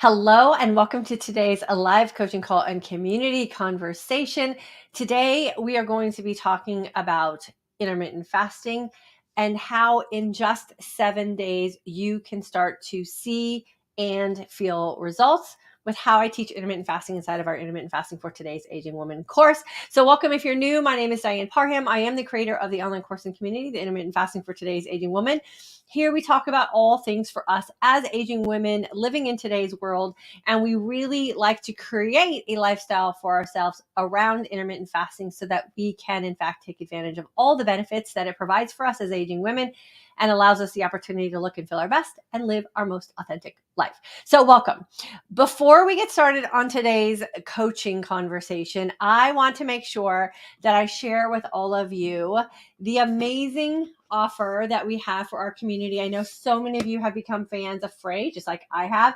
Hello, and welcome to today's live coaching call and community conversation. Today, we are going to be talking about intermittent fasting and how in just 7 days you can start to see and feel results with how I teach intermittent fasting inside of our Intermittent Fasting for Today's Aging Woman course. So welcome if you're new. My name is Diane Parham. I am the creator of the online course and community, the Intermittent Fasting for Today's Aging Woman. Here we talk about all things for us as aging women living in today's world, and we really like to create a lifestyle for ourselves around intermittent fasting so that we can, in fact, take advantage of all the benefits that it provides for us as aging women and allows us the opportunity to look and feel our best and live our most authentic life. So welcome. Before we get started on today's coaching conversation, I want to make sure that I share with all of you the amazing offer that we have for our community. I know so many of you have become fans of Frey, just like I have.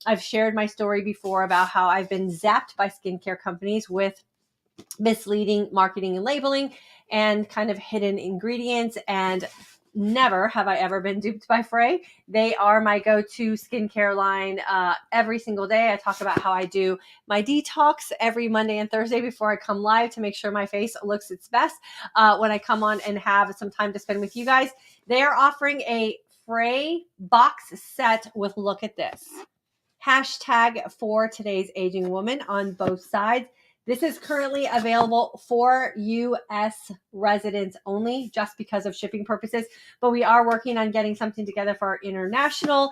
I've shared my story before about how I've been zapped by skincare companies with misleading marketing and labeling and kind of hidden ingredients, and never have I ever been duped by Frey. They are my go-to skincare line every single day. I talk about how I do my detox every Monday and Thursday before I come live to make sure my face looks its best when I come on and have some time to spend with you guys. They are offering a Frey box set with, look at this, hashtag for today's aging woman on both sides. This is currently available for U.S. residents only, just because of shipping purposes, but we are working on getting something together for our international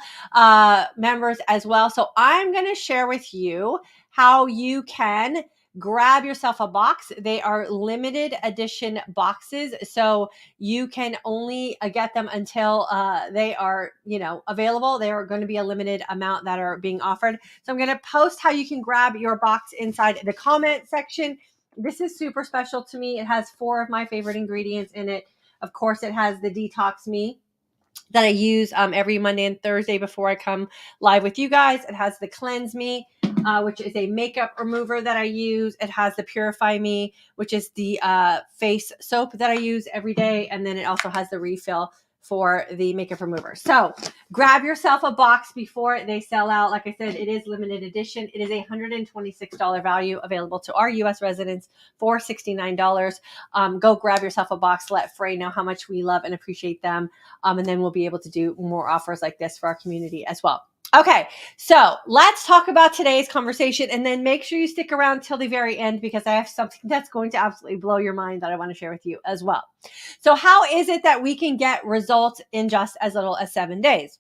members as well. So I'm going to share with you how you can grab yourself a box. They are limited edition boxes, so you can only get them until they are, available. They are going to be a limited amount that are being offered. So I'm going to post how you can grab your box inside the comment section. This is super special to me. It has 4 of my favorite ingredients in it. Of course, it has the Detox Me that I use every Monday and Thursday before I come live with you guys. It has the Cleanse Me, which is a makeup remover that I use. It has the Purify Me, which is the face soap that I use every day. And then it also has the refill for the makeup remover. So grab yourself a box before they sell out. Like I said, it is limited edition. It is a $126 value, available to our U.S. residents for $69. Go grab yourself a box. Let Frey know how much we love and appreciate them. And then we'll be able to do more offers like this for our community as well. Okay, so let's talk about today's conversation, and then make sure you stick around till the very end, because I have something that's going to absolutely blow your mind that I want to share with you as well. So how is it that we can get results in just as little as 7 days?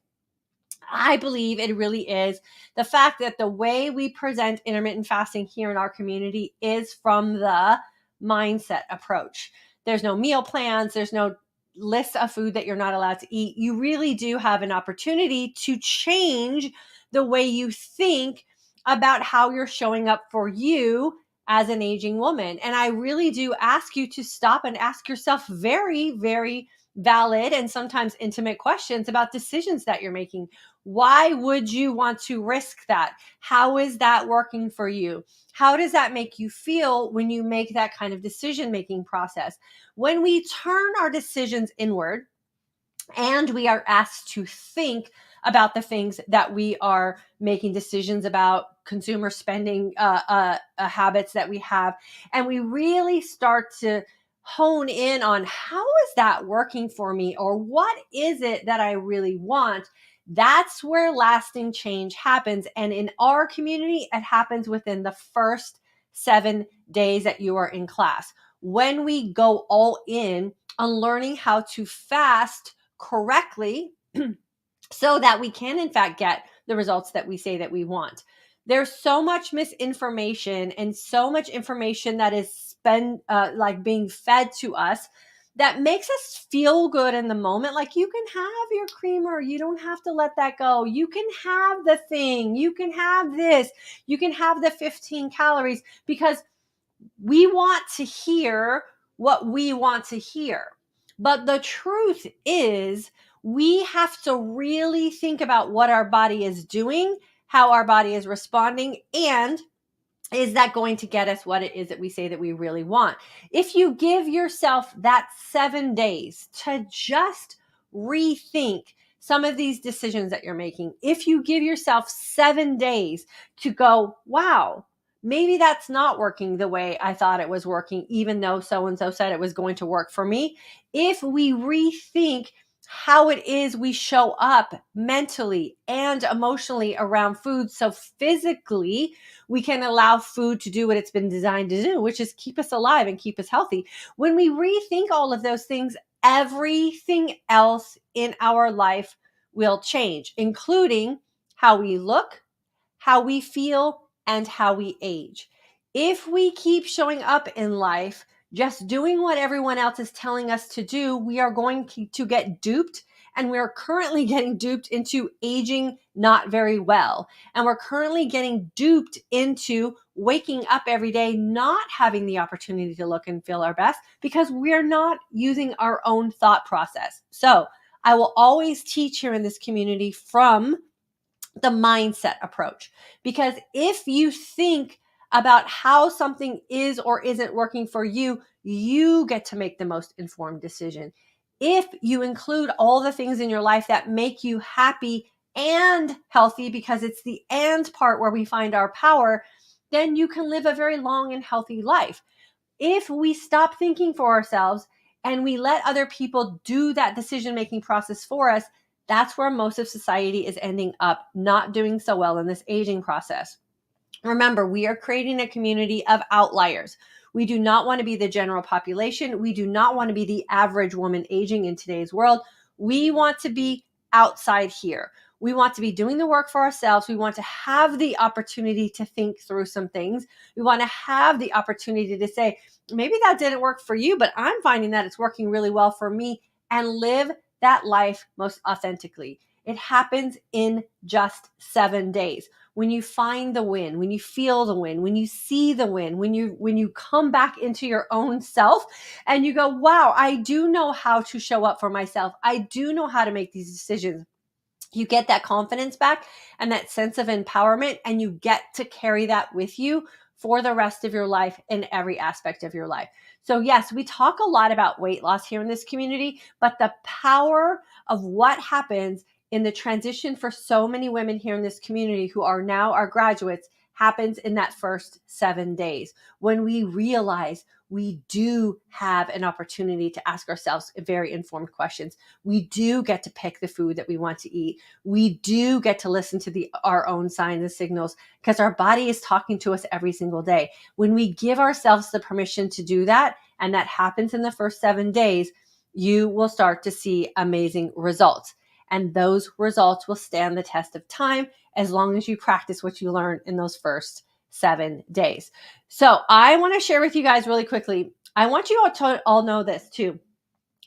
I believe it really is the fact that the way we present intermittent fasting here in our community is from the mindset approach. There's no meal plans. There's no list of food that you're not allowed to eat. You really do have an opportunity to change the way you think about how you're showing up for you as an aging woman. And I really do ask you to stop and ask yourself very, very valid and sometimes intimate questions about decisions that you're making. Why would you want to risk that? How is that working for you? How does that make you feel when you make that kind of decision-making process? When we turn our decisions inward and we are asked to think about the things that we are making decisions about, consumer spending habits that we have, and we really start to hone in on how is that working for me, or what is it that I really want, that's where lasting change happens. And in our community, it happens within the first 7 days that you are in class. When we go all in on learning how to fast correctly so that we can, in fact, get the results that we say that we want. There's so much misinformation and so much information that is being fed to us that makes us feel good in the moment. Like, you can have your creamer. You don't have to let that go. You can have the thing. You can have this. You can have the 15 calories, because we want to hear what we want to hear. But the truth is, we have to really think about what our body is doing, how our body is responding, and is that going to get us what it is that we say that we really want? If you give yourself that 7 days to just rethink, some of these decisions that you're making. If you give yourself 7 days to go, wow, maybe that's not working the way I thought it was working, even though so-and-so said it was going to work for me. If we rethink how it is we show up mentally and emotionally around food, so physically we can allow food to do what it's been designed to do, which is keep us alive and keep us healthy. When we rethink all of those things, everything else in our life will change, including how we look, how we feel, and how we age. If we keep showing up in life just doing what everyone else is telling us to do, we are going to get duped. And we're currently getting duped into aging not very well. And we're currently getting duped into waking up every day, not having the opportunity to look and feel our best because we're not using our own thought process. So I will always teach here in this community from the mindset approach. Because if you think about how something is or isn't working for you, you get to make the most informed decision. If you include all the things in your life that make you happy and healthy, because it's the and part where we find our power, then you can live a very long and healthy life. If we stop thinking for ourselves and we let other people do that decision-making process for us, that's where most of society is ending up not doing so well in this aging process. Remember, we are creating a community of outliers. We do not want to be the general population. We do not want to be the average woman aging in today's world. We want to be outside here. We want to be doing the work for ourselves. We want to have the opportunity to think through some things. We want to have the opportunity to say, maybe that didn't work for you, but I'm finding that it's working really well for me, and live that life most authentically. It happens in just 7 days. When you find the win, when you feel the win, when you see the win, when you come back into your own self and you go, wow, I do know how to show up for myself. I do know how to make these decisions. You get that confidence back and that sense of empowerment, and you get to carry that with you for the rest of your life in every aspect of your life. So yes, we talk a lot about weight loss here in this community, but the power of what happens in the transition for so many women here in this community who are now our graduates happens in that first 7 days, when we realize we do have an opportunity to ask ourselves very informed questions. We do get to pick the food that we want to eat. We do get to listen to our own signs and signals, because our body is talking to us every single day. When we give ourselves the permission to do that, and that happens in the first 7 days, you will start to see amazing results. And those results will stand the test of time as long as you practice what you learn in those first 7 days. So I want to share with you guys really quickly. I want you all to all know this too.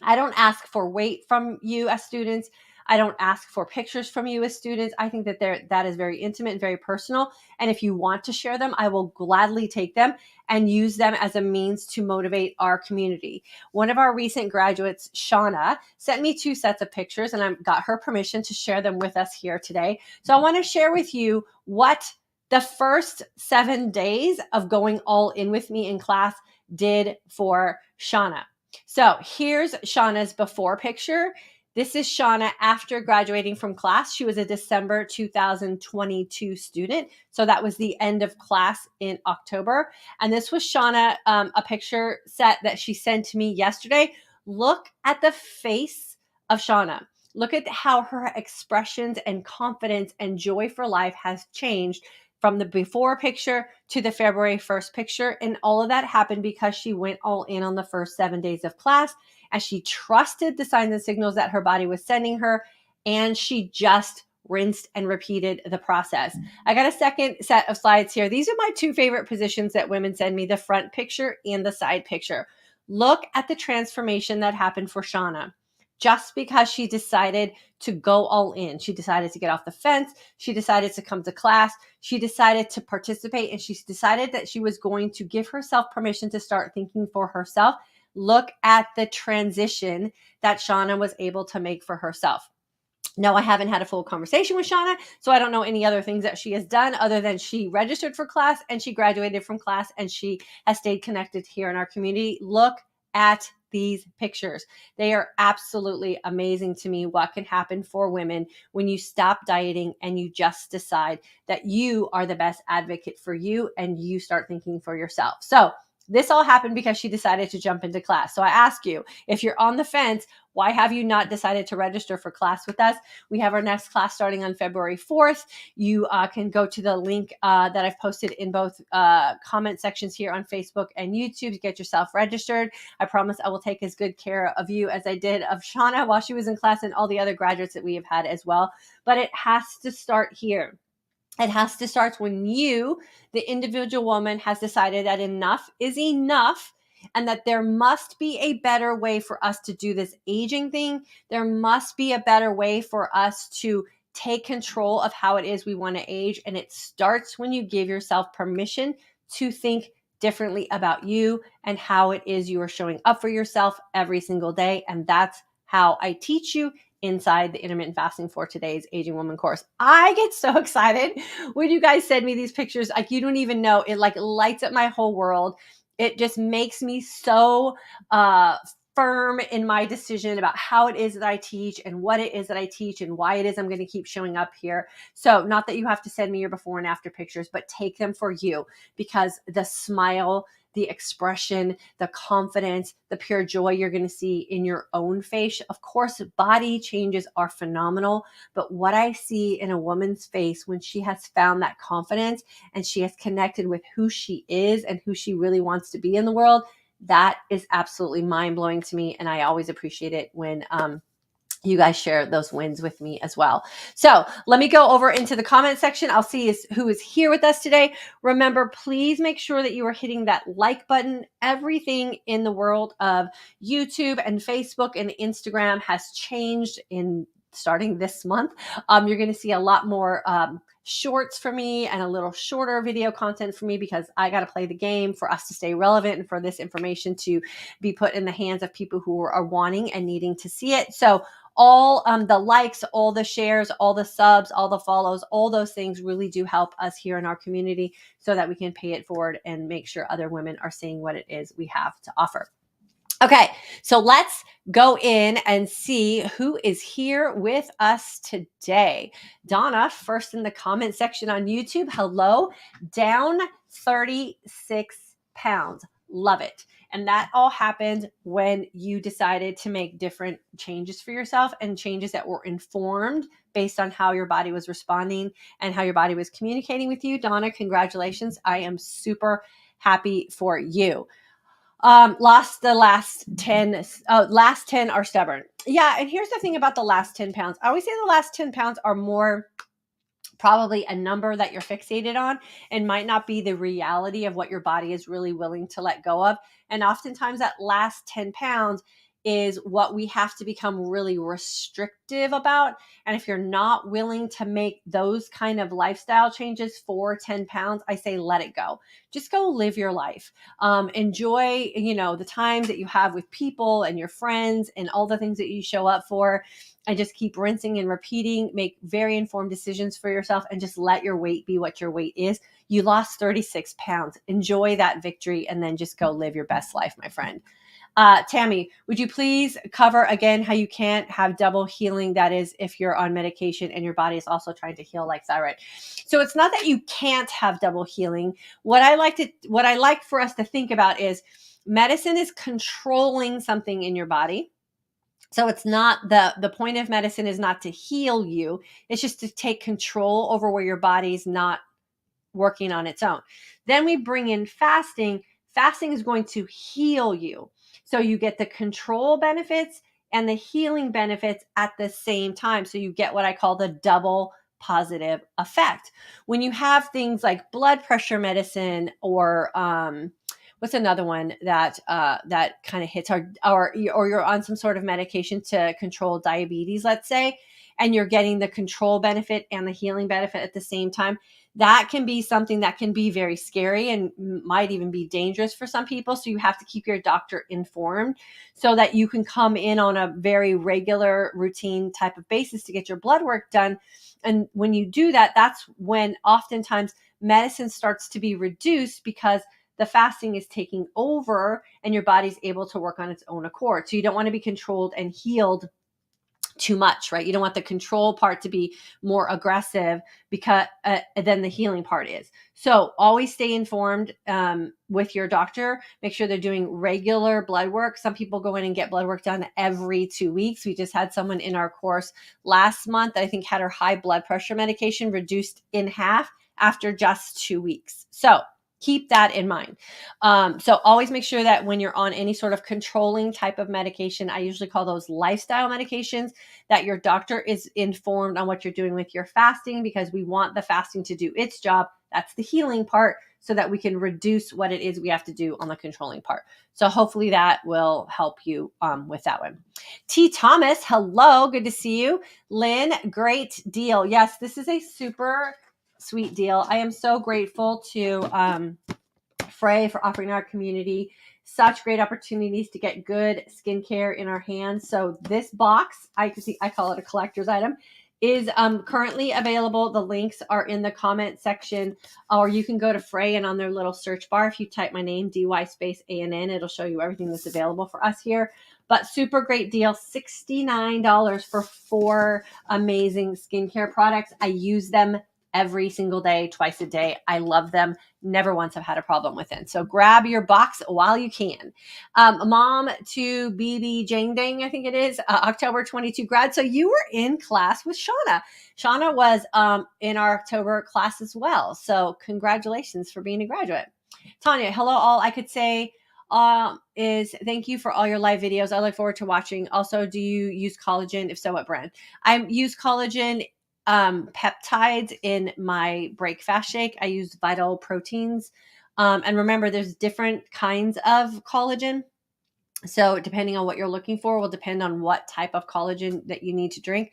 I don't ask for weight from you as students. I don't ask for pictures from you as students. I think that that is very intimate and very personal. And if you want to share them, I will gladly take them and use them as a means to motivate our community. One of our recent graduates, Shauna, sent me 2 sets of pictures, and I got her permission to share them with us here today. So I want to share with you what the first 7 days of going all in with me in class did for Shauna. So here's Shauna's before picture. This is Shauna after graduating from class. She was a December 2022 student. So that was the end of class in October. And this was Shauna, a picture set that she sent to me yesterday. Look at the face of Shauna. Look at how her expressions and confidence and joy for life has changed from the before picture to the February 1st picture. And all of that happened because she went all in on the first 7 days of class, as she trusted the signs and signals that her body was sending her, and she just rinsed and repeated the process. I got a second set of slides here. These are my 2 favorite positions that women send me, the front picture and the side picture. Look at the transformation that happened for Shauna. Just because she decided to go all in. She decided to get off the fence. She decided to come to class. She decided to participate, and she decided that she was going to give herself permission to start thinking for herself. Look at the transition that Shauna was able to make for herself. No, I haven't had a full conversation with Shauna, so I don't know any other things that she has done other than she registered for class and she graduated from class and she has stayed connected here in our community. Look at these pictures. They are absolutely amazing to me what can happen for women when you stop dieting and you just decide that you are the best advocate for you and you start thinking for yourself. So this all happened because she decided to jump into class. So I ask you, if you're on the fence, why have you not decided to register for class with us? We have our next class starting on February 4th. You can go to the link that I've posted in both comment sections here on Facebook and YouTube to get yourself registered. I promise I will take as good care of you as I did of Shauna while she was in class and all the other graduates that we have had as well. But it has to start here. It has to start when you, the individual woman, has decided that enough is enough and that there must be a better way for us to do this aging thing. There must be a better way for us to take control of how it is we want to age. And it starts when you give yourself permission to think differently about you and how it is you are showing up for yourself every single day. And that's how I teach you inside the Intermittent Fasting for Today's Aging Woman course. I get so excited when you guys send me these pictures. Like, you don't even know, it like lights up my whole world. It just makes me so firm in my decision about how it is that I teach and what it is that I teach and why it is I'm going to keep showing up here. So not that you have to send me your before and after pictures, but take them for you, because the smile, the expression, the confidence, the pure joy you're going to see in your own face. Of course, body changes are phenomenal, but what I see in a woman's face when she has found that confidence and she has connected with who she is and who she really wants to be in the world, that is absolutely mind-blowing to me. And I always appreciate it when you guys share those wins with me as well. So let me go over into the comment section. I'll see who is here with us today. Remember, please make sure that you are hitting that like button. Everything in the world of YouTube and Facebook and Instagram has changed in starting this month. You're going to see a lot more shorts for me and a little shorter video content for me, because I got to play the game for us to stay relevant and for this information to be put in the hands of people who are wanting and needing to see it. So all the likes, all the shares, all the subs, all the follows, all those things really do help us here in our community so that we can pay it forward and make sure other women are seeing what it is we have to offer. Okay, so let's go in and see who is here with us today. Donna, first in the comment section on YouTube. Hello, down 36 pounds. Love it. And that all happened when you decided to make different changes for yourself, and changes that were informed based on how your body was responding and how your body was communicating with you. Donna, congratulations. I am super happy for you. Lost the last 10, last 10 are stubborn. Yeah. And here's the thing about the last 10 pounds. I always say the last 10 pounds are more probably a number that you're fixated on and might not be the reality of what your body is really willing to let go of. And oftentimes that last 10 pounds is what we have to become really restrictive about. And if you're not willing to make those kind of lifestyle changes for 10 pounds, I say, let it go. Just go live your life. Enjoy, the time that you have with people and your friends and all the things that you show up for. And just keep rinsing and repeating, make very informed decisions for yourself, and just let your weight be what your weight is. You lost 36 pounds. Enjoy that victory, and then just go live your best life, my friend. Tammy, would you please cover again how you can't have double healing? That is, if you're on medication and your body is also trying to heal like thyroid. So it's not that you can't have double healing. What I like for us to think about is medicine is controlling something in your body. So it's not the point of medicine is not to heal you. It's just to take control over where your body's not working on its own. Then we bring in fasting. Fasting is going to heal you. So you get the control benefits and the healing benefits at the same time. So you get what I call the double positive effect. When you have things like blood pressure medicine or what's another one that kind of hits or you're on some sort of medication to control diabetes, let's say, and you're getting the control benefit and the healing benefit at the same time, that can be something that can be very scary and might even be dangerous for some people. So you have to keep your doctor informed so that you can come in on a very regular routine type of basis to get your blood work done. And when you do that, that's when oftentimes medicine starts to be reduced, because the fasting is taking over and your body's able to work on its own accord. So you don't want to be controlled and healed too much, right? You don't want the control part to be more aggressive because than the healing part is. So always stay informed with your doctor. Make sure they're doing regular blood work. Some people go in and get blood work done every 2 weeks. We just had someone in our course last month that I think had her high blood pressure medication reduced in half after just 2 weeks. So keep that in mind. So always make sure that when you're on any sort of controlling type of medication, I usually call those lifestyle medications, that your doctor is informed on what you're doing with your fasting, because we want the fasting to do its job. That's the healing part, so that we can reduce what it is we have to do on the controlling part. So hopefully that will help you with that one. T. Thomas, hello, good to see you. Lynn, great deal. Yes, this is a super sweet deal. I am so grateful to Frey for offering our community such great opportunities to get good skincare in our hands. So this box, I call it a collector's item, is currently available. The links are in the comment section, or you can go to Frey and on their little search bar, if you type my name, DY space ANN, it'll show you everything that's available for us here. But super great deal, $69 for 4 amazing skincare products. I use them every single day, twice a day. I love them. Never once have had a problem with it. So grab your box while you can. Mom to BB Jane Dang, I think it is, October 22 grad. So you were in class with Shauna. Shauna was in our October class as well. So congratulations for being a graduate. Tanya, hello all. I could say is thank you for all your live videos. I look forward to watching. Also, do you use collagen? If so, what brand? I use collagen peptides in my break fast shake. I use Vital Proteins. And remember, there's different kinds of collagen. So depending on what you're looking for will depend on what type of collagen that you need to drink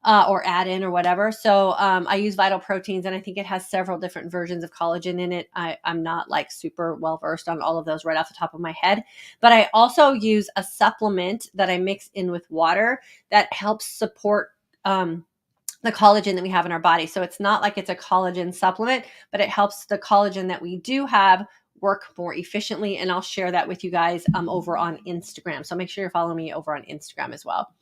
or add in or whatever. So I use Vital Proteins, and I think it has several different versions of collagen in it. I'm not like super well versed on all of those right off the top of my head, but I also use a supplement that I mix in with water that helps support the collagen that we have in our body. So it's not like it's a collagen supplement, but it helps the collagen that we do have work more efficiently. And I'll share that with you guys over on Instagram. So make sure you're following me over on Instagram as well.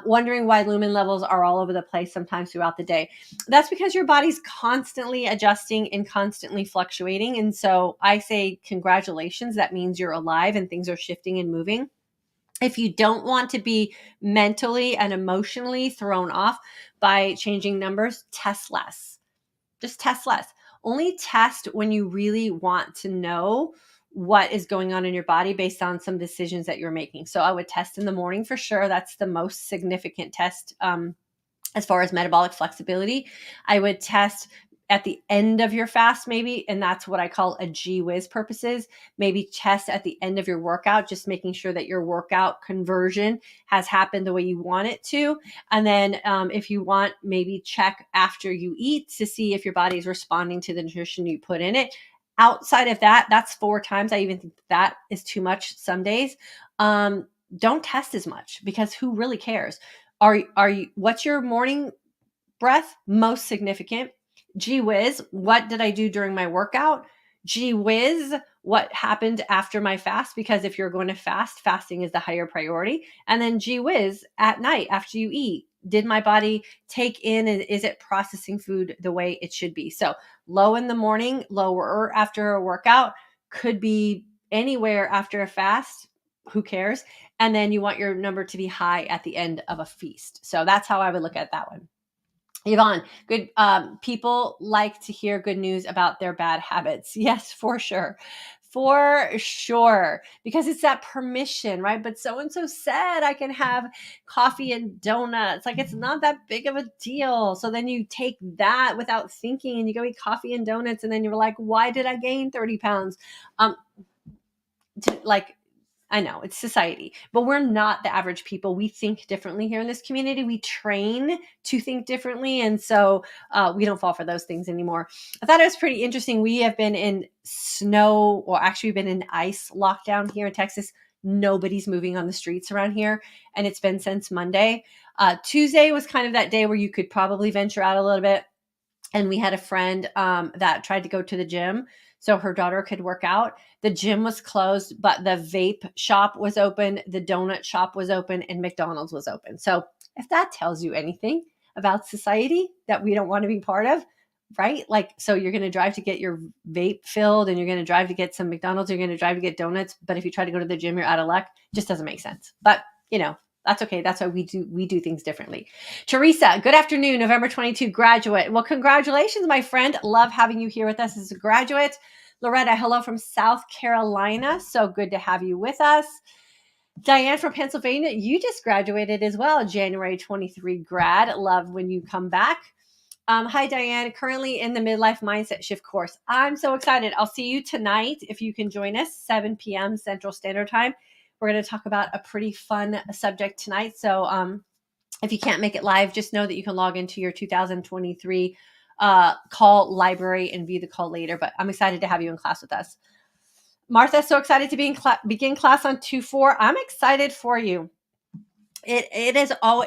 Wondering why lumen levels are all over the place sometimes throughout the day. That's because your body's constantly adjusting and constantly fluctuating. And so I say, congratulations. That means you're alive and things are shifting and moving. If you don't want to be mentally and emotionally thrown off by changing numbers, test less. Just test less. Only test when you really want to know what is going on in your body based on some decisions that you're making. So I would test in the morning for sure. That's the most significant test as far as metabolic flexibility. I would test at the end of your fast maybe, and that's what I call a gee whiz purposes. Maybe test at the end of your workout, just making sure that your workout conversion has happened the way you want it to. And then if you want, maybe check after you eat to see if your body is responding to the nutrition you put in it. Outside of that, that's 4 times. I even think that is too much some days. Don't test as much, because who really cares? Are you, what's your morning breath? Most significant. Gee whiz, what did I do during my workout? Gee whiz, what happened after my fast? Because if you're going to fast, fasting is the higher priority. And then gee whiz, at night after you eat, did my body take in, and is it processing food the way it should be? So low in the morning, lower after a workout, could be anywhere after a fast. Who cares? And then you want your number to be high at the end of a feast. So that's how I would look at that one. Yvonne, good. People like to hear good news about their bad habits. Yes, for sure. For sure. Because it's that permission, right? But so-and-so said I can have coffee and donuts. Like, it's not that big of a deal. So then you take that without thinking and you go eat coffee and donuts. And then you're like, why did I gain 30 pounds? I know it's society, but we're not the average people. We think differently here in this community. We train to think differently. And so we don't fall for those things anymore. I thought it was pretty interesting. We have been in snow, or actually been in ice lockdown here in Texas. Nobody's moving on the streets around here. And it's been since Monday. Tuesday was kind of that day where you could probably venture out a little bit. And we had a friend that tried to go to the gym so her daughter could work out. The gym was closed, but the vape shop was open, the donut shop was open, and McDonald's was open. So if that tells you anything about society that we don't want to be part of, right? Like, so you're going to drive to get your vape filled, and you're going to drive to get some McDonald's, you're going to drive to get donuts. But if you try to go to the gym, you're out of luck. It just doesn't make sense. But that's okay. That's why we do things differently. Teresa, good afternoon, November 22 graduate. Well, congratulations, my friend. Love having you here with us as a graduate. Loretta, hello from South Carolina. So good to have you with us. Diane from Pennsylvania, you just graduated as well, January 23 grad. Love when you come back. Hi, Diane, currently in the Midlife Mindset Shift course. I'm so excited. I'll see you tonight if you can join us, 7 p.m. Central Standard Time. We're going to talk about a pretty fun subject tonight. So if you can't make it live, just know that you can log into your 2023 call library and view the call later. But I'm excited to have you in class with us. Martha, so excited to be begin class on 2/4. I'm excited for you. It is all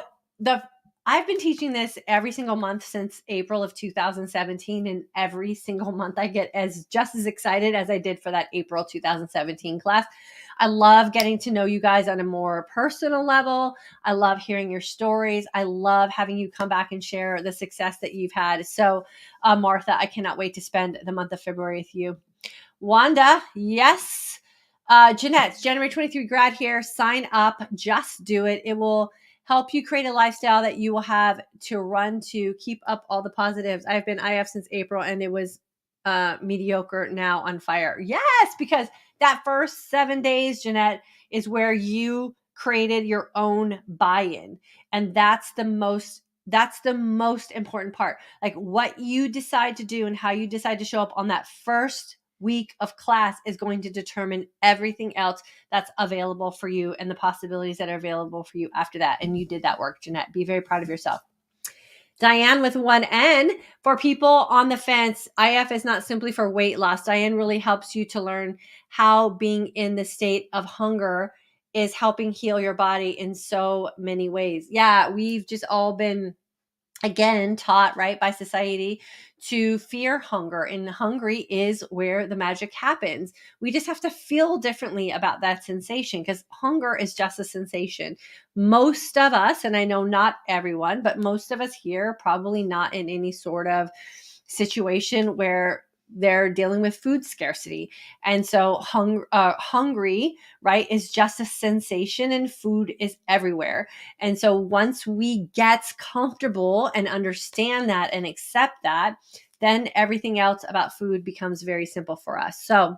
I've been teaching this every single month since April of 2017, and every single month I get just as excited as I did for that April 2017 class. I love getting to know you guys on a more personal level. I love hearing your stories. I love having you come back and share the success that you've had. So, Martha, I cannot wait to spend the month of February with you. Wanda, yes. Jeanette, January 23 grad here. Sign up. Just do it. It will help you create a lifestyle that you will have to run to keep up all the positives. I've been IF since April, and it was mediocre, now on fire. Yes, because that first 7 days, Jeanette, is where you created your own buy-in. And that's the most important part. Like, what you decide to do and how you decide to show up on that first week of class is going to determine everything else that's available for you and the possibilities that are available for you after that. And you did that work, Jeanette. Be very proud of yourself. Diane with one N, for people on the fence, IF is not simply for weight loss. Diane really helps you to learn how being in the state of hunger is helping heal your body in so many ways. Yeah, we've just all been, again, taught, right, by society to fear hunger, and hungry is where the magic happens. We just have to feel differently about that sensation, because hunger is just a sensation. Most of us, and I know not everyone, but most of us here probably not in any sort of situation where they're dealing with food scarcity. And so hungry, right, is just a sensation, and food is everywhere. And so once we get comfortable and understand that and accept that, then everything else about food becomes very simple for us. So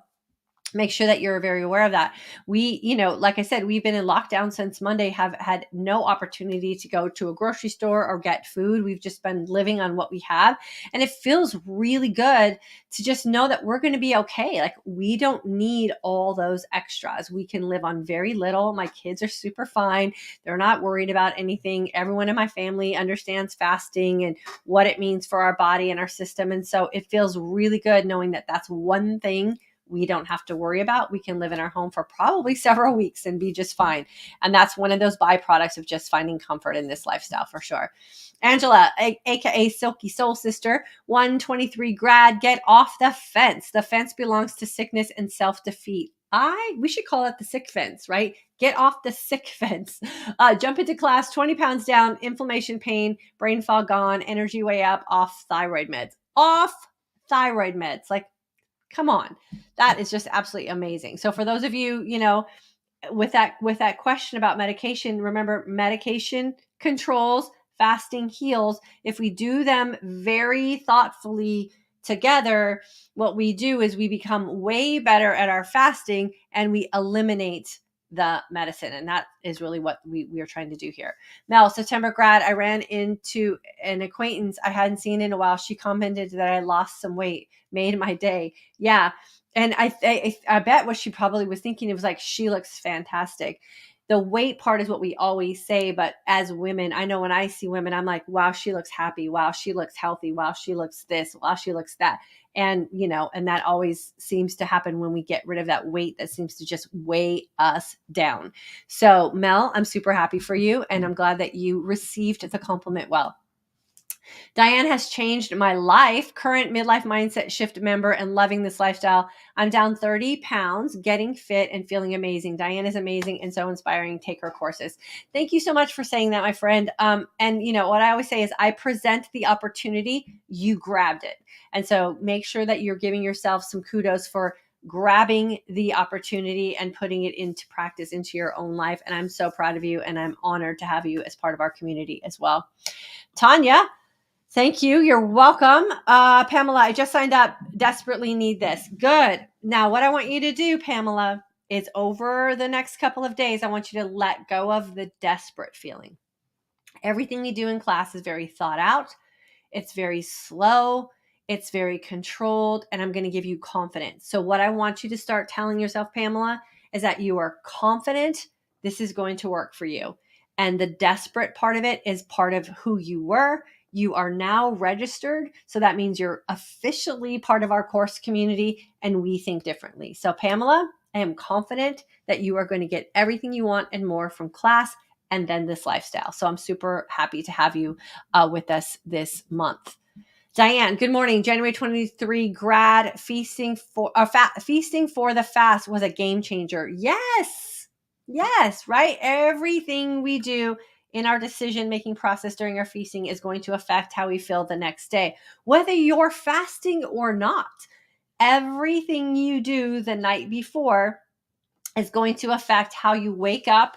make sure that you're very aware of that. We, like I said, we've been in lockdown since Monday, have had no opportunity to go to a grocery store or get food. We've just been living on what we have. And it feels really good to just know that we're going to be okay. Like, we don't need all those extras. We can live on very little. My kids are super fine. They're not worried about anything. Everyone in my family understands fasting and what it means for our body and our system. And so it feels really good knowing that that's one thing we don't have to worry about. We can live in our home for probably several weeks and be just fine. And that's one of those byproducts of just finding comfort in this lifestyle, for sure. Angela, aka Silky Soul Sister, 123 grad, get off the fence. The fence belongs to sickness and self-defeat. We should call it the sick fence, right? Get off the sick fence. Jump into class, 20 pounds down, inflammation, pain, brain fog gone, energy way up, off thyroid meds. Off thyroid meds. Like, come on. That is just absolutely amazing. So for those of you, with that question about medication, remember, medication controls, fasting heals. If we do them very thoughtfully together, what we do is we become way better at our fasting, and we eliminate the medicine. And that is really what we are trying to do here. Mel, September grad, I ran into an acquaintance I hadn't seen in a while. She commented that I lost some weight, made my day. Yeah. And I bet what she probably was thinking, it was like, she looks fantastic. The weight part is what we always say, but as women, I know when I see women, I'm like, wow, she looks happy. Wow, she looks healthy. Wow, she looks this. Wow, she looks that. And, and that always seems to happen when we get rid of that weight that seems to just weigh us down. So Mel, I'm super happy for you, and I'm glad that you received the compliment well. Diane has changed my life. Current midlife mindset shift member and loving this lifestyle. I'm down 30 pounds, getting fit and feeling amazing. Diane is amazing and so inspiring. Take her courses. Thank you so much for saying that, my friend. And you know what I always say is I present the opportunity, you grabbed it. And so make sure that you're giving yourself some kudos for grabbing the opportunity and putting it into practice into your own life. And I'm so proud of you and I'm honored to have you as part of our community as well. Tanya, thank you. You're welcome. Pamela, I just signed up. Desperately need this. Good. Now, what I want you to do, Pamela, is over the next couple of days, I want you to let go of the desperate feeling. Everything we do in class is very thought out. It's very slow. It's very controlled. And I'm going to give you confidence. So what I want you to start telling yourself, Pamela, is that you are confident this is going to work for you. And the desperate part of it is part of who you were. You are now registered. So that means you're officially part of our course community and we think differently. So Pamela, I am confident that you are going to get everything you want and more from class and then this lifestyle. So I'm super happy to have you with us this month. Diane, good morning. January 23 grad feasting for the fast was a game changer. Yes, right? Everything we do in our decision-making process during our feasting is going to affect how we feel the next day, whether you're fasting or not. Everything you do the night before is going to affect how you wake up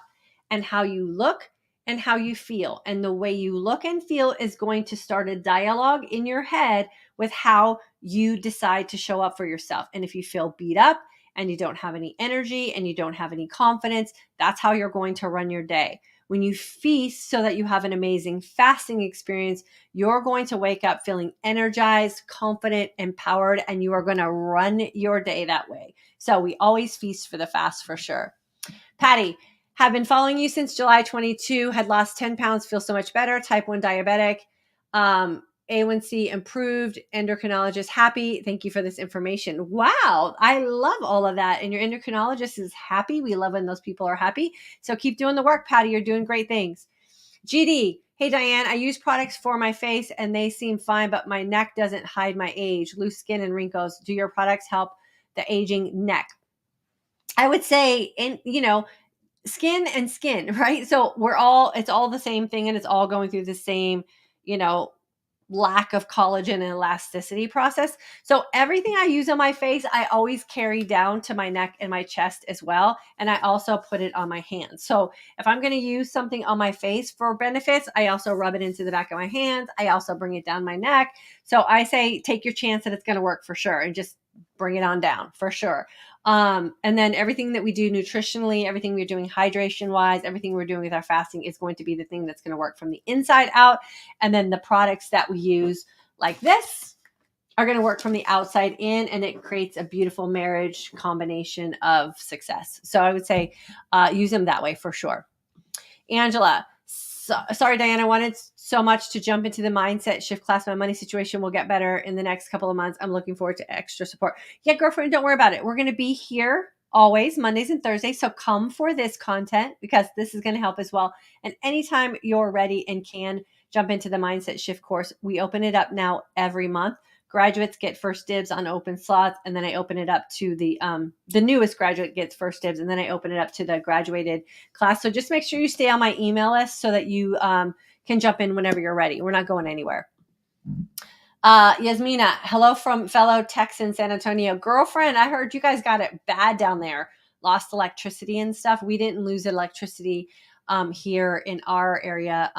and how you look and how you feel. And the way you look and feel is going to start a dialogue in your head with how you decide to show up for yourself. And if you feel beat up and you don't have any energy and you don't have any confidence, that's how you're going to run your day. When you feast so that you have an amazing fasting experience, you're going to wake up feeling energized, confident, empowered, and you are going to run your day that way. So we always feast for the fast for sure. Patty, have been following you since July 22, had lost 10 pounds, feel so much better, type 1 diabetic, A1C improved, endocrinologist happy. Thank you for this information. Wow, I love all of that. And your endocrinologist is happy. We love when those people are happy. So keep doing the work, Patty. You're doing great things. GD, hey Diane, I use products for my face and they seem fine, but my neck doesn't hide my age, loose skin and wrinkles. Do your products help the aging neck? I would say, skin and skin, right? So it's all the same thing and it's all going through the same, lack of collagen and elasticity process. So everything I use on my face, I always carry down to my neck and my chest as well. And I also put it on my hands. So if I'm going to use something on my face for benefits, I also rub it into the back of my hands. I also bring it down my neck. So I say, take your chance that it's going to work for sure and just bring it on down for sure. And then everything that we do nutritionally, everything we're doing hydration wise, everything we're doing with our fasting is going to be the thing that's going to work from the inside out. And then the products that we use like this are going to work from the outside in, and it creates a beautiful marriage combination of success. So I would say use them that way for sure. Angela, sorry, Diane, I wanted so much to jump into the mindset shift class. My money situation will get better in the next couple of months. I'm looking forward to extra support. Yeah, girlfriend, don't worry about it. We're going to be here always Mondays and Thursdays. So come for this content because this is going to help as well. And anytime you're ready and can jump into the mindset shift course, we open it up now every month. Graduates get first dibs on open slots, and then I open it up to the newest graduate gets first dibs, and then I open it up to the graduated class. So just make sure you stay on my email list so that you can jump in whenever you're ready. We're not going anywhere. Yasmina, hello from fellow Texan, San Antonio. Girlfriend, I heard you guys got it bad down there. Lost electricity and stuff. We didn't lose electricity here in our area,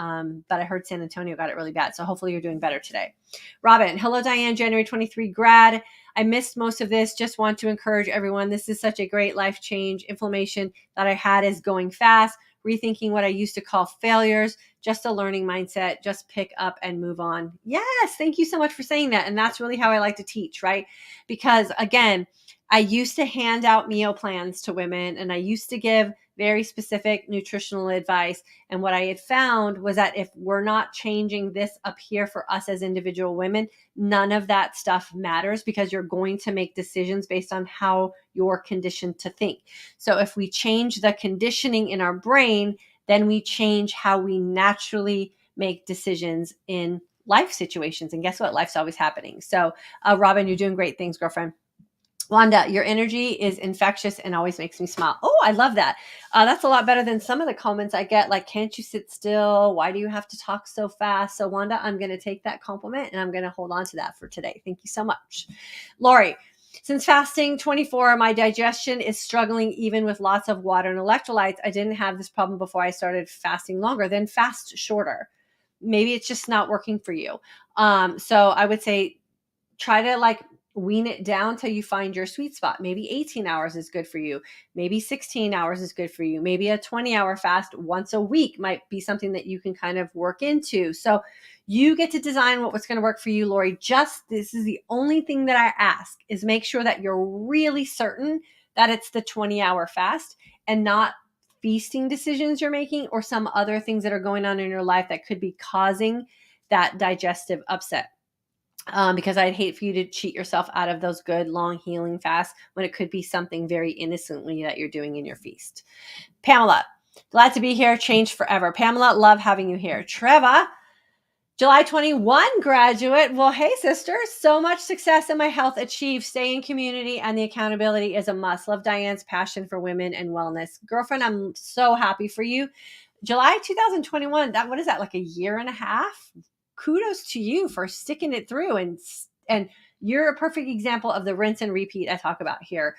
but I heard San Antonio got it really bad. So hopefully you're doing better today. Robin, hello, Diane, January 23 grad. I missed most of this. Just want to encourage everyone. This is such a great life change. Inflammation that I had is going fast. Rethinking what I used to call failures. Just a learning mindset. Just pick up and move on. Yes, thank you so much for saying that. And that's really how I like to teach, right? Because again, I used to hand out meal plans to women and I used to give very specific nutritional advice. And what I had found was that if we're not changing this up here for us as individual women, none of that stuff matters because you're going to make decisions based on how you're conditioned to think. So if we change the conditioning in our brain, then we change how we naturally make decisions in life situations. And guess what? Life's always happening. So, Robin, you're doing great things, girlfriend. Wanda, your energy is infectious and always makes me smile. Oh, I love that. That's a lot better than some of the comments I get, like, can't you sit still? Why do you have to talk so fast? So, Wanda, I'm going to take that compliment and I'm going to hold on to that for today. Thank you so much. Lori, since fasting 24, my digestion is struggling even with lots of water and electrolytes. I didn't have this problem before I started fasting longer, then fast shorter. Maybe it's just not working for you. So I would say try to like wean it down till you find your sweet spot. Maybe 18 hours is good for you. Maybe 16 hours is good for you. Maybe a 20-hour fast once a week might be something that you can kind of work into. So you get to design what's going to work for you, Lori. Just this is the only thing that I ask is make sure that you're really certain that it's the 20-hour fast and not feasting decisions you're making or some other things that are going on in your life that could be causing that digestive upset. Because I'd hate for you to cheat yourself out of those good, long healing fasts when it could be something very innocently that you're doing in your feast. Pamela, glad to be here. Changed forever. Pamela, love having you here. Treva, July 21 graduate. Well, hey, sister, so much success in my health achieved. Stay in community and the accountability is a must. Love Diane's passion for women and wellness. Girlfriend, I'm so happy for you. July 2021, what is that, like a year and a half? Kudos to you for sticking it through, and you're a perfect example of the rinse and repeat I talk about here.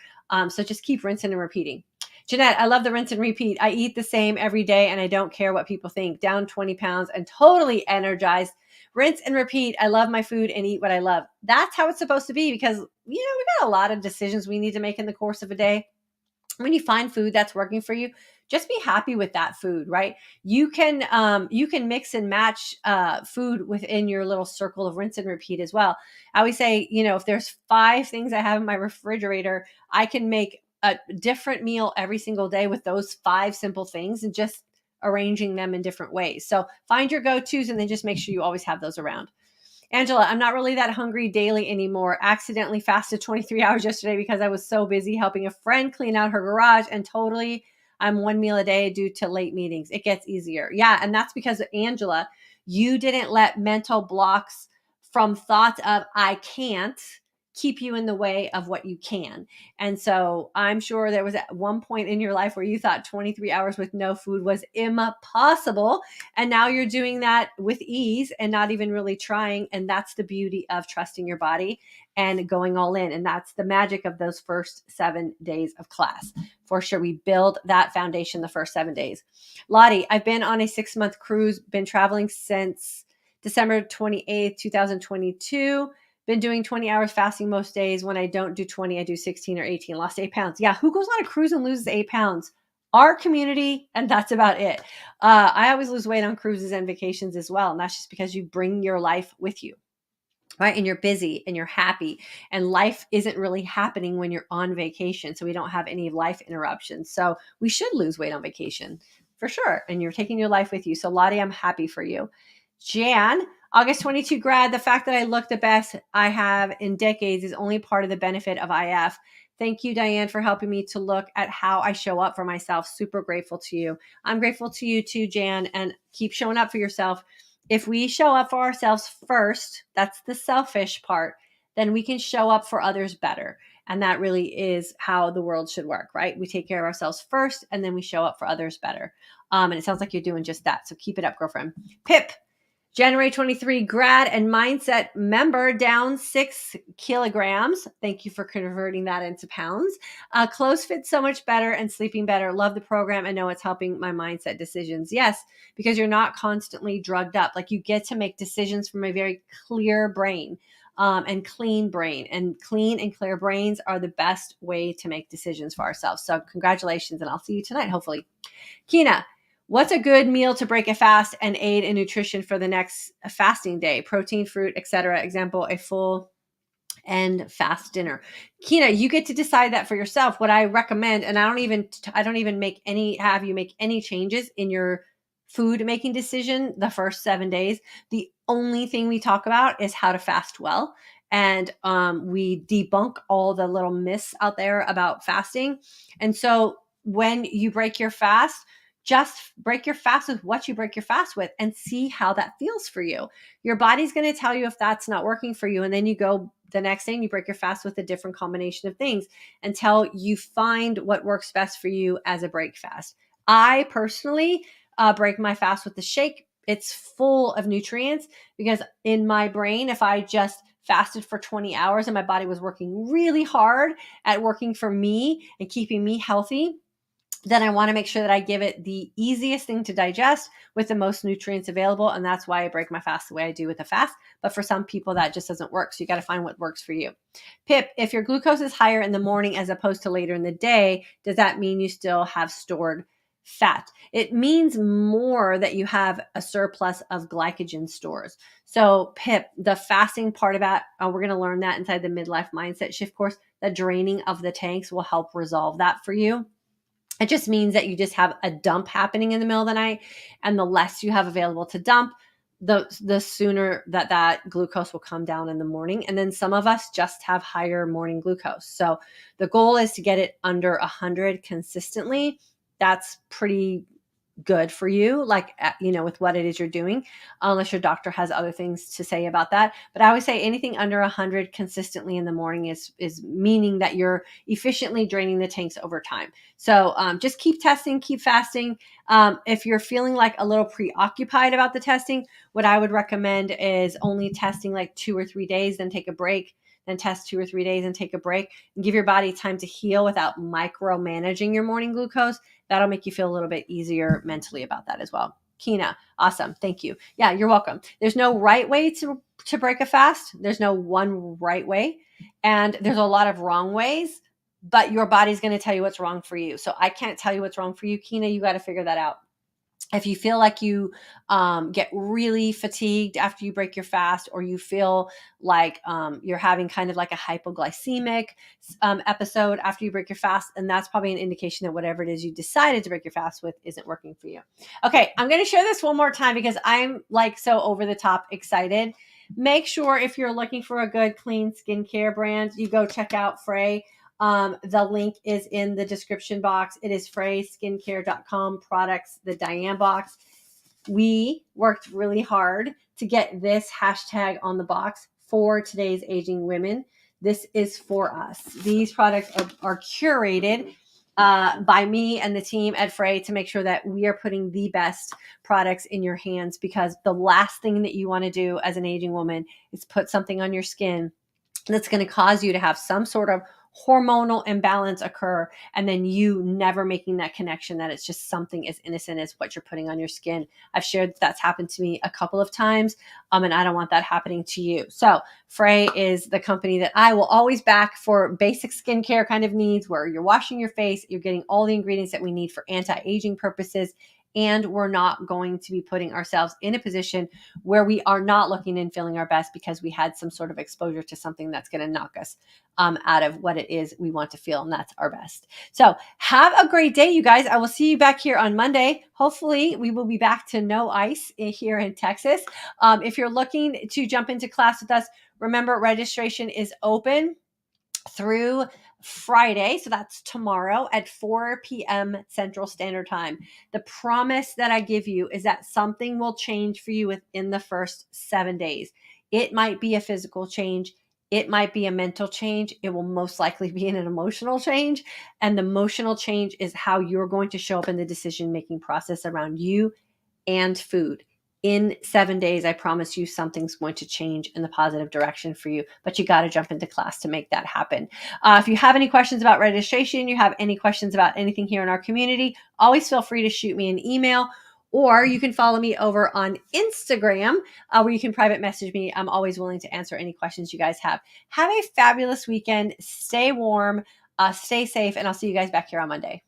So just keep rinsing and repeating. Jeanette, I love the rinse and repeat. I eat the same every day and I don't care what people think. Down 20 pounds and totally energized. Rinse and repeat. I love my food and eat what I love. That's how it's supposed to be because, we got a lot of decisions we need to make in the course of a day. When you find food that's working for you, just be happy with that food, right? You can mix and match food within your little circle of rinse and repeat as well. I always say, if there's 5 things I have in my refrigerator, I can make a different meal every single day with those 5 simple things and just arranging them in different ways. So find your go-tos and then just make sure you always have those around. Angela, I'm not really that hungry daily anymore. Accidentally fasted 23 hours yesterday because I was so busy helping a friend clean out her garage, and totally I'm 1 meal a day due to late meetings. It gets easier. Yeah, and that's because, Angela, you didn't let mental blocks from thoughts of I can't keep you in the way of what you can. And so I'm sure there was at one point in your life where you thought 23 hours with no food was impossible. And now you're doing that with ease and not even really trying. And that's the beauty of trusting your body and going all in. And that's the magic of those first 7 days of class. For sure, we build that foundation the first 7 days. Lottie, I've been on a 6-month cruise, been traveling since December 28th, 2022. Been doing 20 hours fasting most days. When I don't do 20, I do 16 or 18. Lost 8 pounds. Yeah, who goes on a cruise and loses 8 pounds? Our community, and that's about it. I always lose weight on cruises and vacations as well. And that's just because you bring your life with you, right? And you're busy and you're happy. And life isn't really happening when you're on vacation. So we don't have any life interruptions. So we should lose weight on vacation for sure. And you're taking your life with you. So Lottie, I'm happy for you. Jan, August 22 grad, the fact that I look the best I have in decades is only part of the benefit of IF. Thank you, Diane, for helping me to look at how I show up for myself. Super grateful to you. I'm grateful to you too, Jan, and keep showing up for yourself. If we show up for ourselves first, that's the selfish part, then we can show up for others better. And that really is how the world should work, right? We take care of ourselves first, and then we show up for others better. And it sounds like you're doing just that. So keep it up, girlfriend. Pip, January 23 grad and mindset member, down 6 kilograms. Thank you for converting that into pounds. Clothes fit so much better and sleeping better. Love the program and know it's helping my mindset decisions. Yes, because you're not constantly drugged up. Like you get to make decisions from a very clear brain and clean brain. And clean and clear brains are the best way to make decisions for ourselves. So congratulations, and I'll see you tonight, hopefully. Kina, what's a good meal to break a fast and aid in nutrition for the next fasting day? Protein, fruit, etc. Example, a full and fast dinner. Kina, you get to decide that for yourself. What I recommend, and I don't even have you make any changes in your food making decision the first 7 days. The only thing we talk about is how to fast well. And we debunk all the little myths out there about fasting. And so when you break your fast, just break your fast with what you break your fast with and see how that feels for you. Your body's going to tell you if that's not working for you. And then you go the next day and you break your fast with a different combination of things until you find what works best for you as a break fast. I personally break my fast with the shake. It's full of nutrients because in my brain, if I just fasted for 20 hours and my body was working really hard at working for me and keeping me healthy, then I want to make sure that I give it the easiest thing to digest with the most nutrients available. And that's why I break my fast the way I do with a fast. But for some people, that just doesn't work. So you got to find what works for you. Pip, if your glucose is higher in the morning as opposed to later in the day, does that mean you still have stored fat? It means more that you have a surplus of glycogen stores. So Pip, the fasting part of that, we're going to learn that inside the midlife mindset shift course. The draining of the tanks will help resolve that for you. It just means that you just have a dump happening in the middle of the night, and the less you have available to dump, the sooner that glucose will come down in the morning. And then some of us just have higher morning glucose. So the goal is to get it under 100 consistently. That's pretty good for you, like, with what it is you're doing, unless your doctor has other things to say about that. But I always say anything under 100 consistently in the morning is meaning that you're efficiently draining the tanks over time. So just keep testing, keep fasting. If you're feeling like a little preoccupied about the testing, what I would recommend is only testing like 2 or 3 days, then take a break, then test 2 or 3 days and take a break, and give your body time to heal without micromanaging your morning glucose. That'll make you feel a little bit easier mentally about that as well. Kina, awesome. Thank you. Yeah, you're welcome. There's no right way to break a fast. There's no one right way. And there's a lot of wrong ways, but your body's going to tell you what's wrong for you. So I can't tell you what's wrong for you, Kina. You got to figure that out. If you feel like you get really fatigued after you break your fast, or you feel like you're having kind of like a hypoglycemic episode after you break your fast, and that's probably an indication that whatever it is you decided to break your fast with isn't working for you. Okay, I'm going to share this one more time because I'm like so over the top excited. Make sure if you're looking for a good, clean skincare brand, you go check out Frey. The link is in the description box. It is freyskincare.com products, the Diane box. We worked really hard to get this hashtag on the box for today's aging women. This is for us. These products are curated by me and the team at Frey to make sure that we are putting the best products in your hands, because the last thing that you want to do as an aging woman is put something on your skin that's going to cause you to have some sort of hormonal imbalance occur, and then you never making that connection that it's just something as innocent as what you're putting on your skin. I've shared that's happened to me a couple of times, and I don't want that happening to you. So Frey is the company that I will always back for basic skincare kind of needs, where you're washing your face, you're getting all the ingredients that we need for anti-aging purposes, and we're not going to be putting ourselves in a position where we are not looking and feeling our best because we had some sort of exposure to something that's going to knock us out of what it is we want to feel, and that's our best. So have a great day, you guys. I will see you back here on Monday. Hopefully we will be back to no ice here in Texas. If you're looking to jump into class with us, remember registration is open through Friday. So that's tomorrow at 4 p.m. Central Standard Time. The promise that I give you is that something will change for you within the first 7 days. It might be a physical change. It might be a mental change. It will most likely be an emotional change. And the emotional change is how you're going to show up in the decision-making process around you and food. In 7 days, I promise you something's going to change in the positive direction for you, but you got to jump into class to make that happen. If you have any questions about registration, you have any questions about anything here in our community, always feel free to shoot me an email, or you can follow me over on Instagram, where you can private message me. I'm always willing to answer any questions you guys have. Have a fabulous weekend. Stay warm, stay safe, and I'll see you guys back here on Monday.